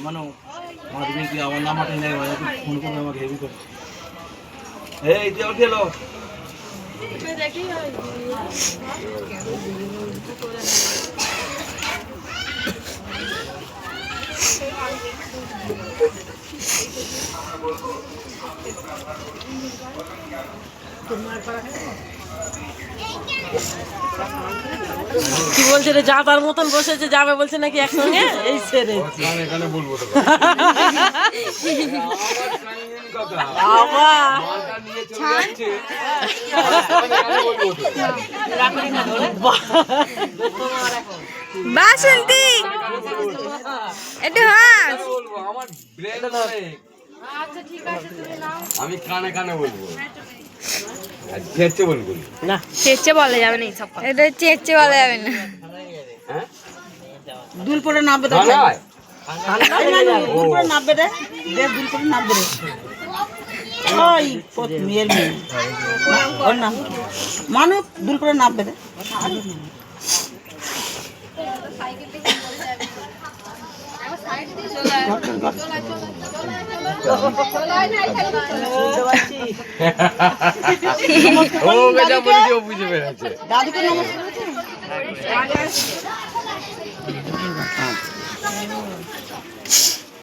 মানো আমার দিকে কি আমার নাম্বারটা নেই ভাই ফোন করে আমাকে হেভি করে এই যে গেল দেখি কি বলছে রে যা তার মতন বসেছে যাবে বলছে নাকি একসঙ্গে এই ছেড়ে এখানে বলবো তো বাসন্তী একটু হাস আমি কানে কানে বলবো চেঁচে বলবো না চেঁচে বলা যাবে না সব এটা চেঁচে বলা যাবে না হ্যাঁ দুল পরে নামবে তো বানায় দুল পরে নামবে রে দুল পরে নামবে রে ওই মেয়ের মেয়ে ওর নাম মানু দুল পরে নামবে রে ও বেটা বলি কেউ বুঝে বেড়াচ্ছে দাদুকে নমস্কার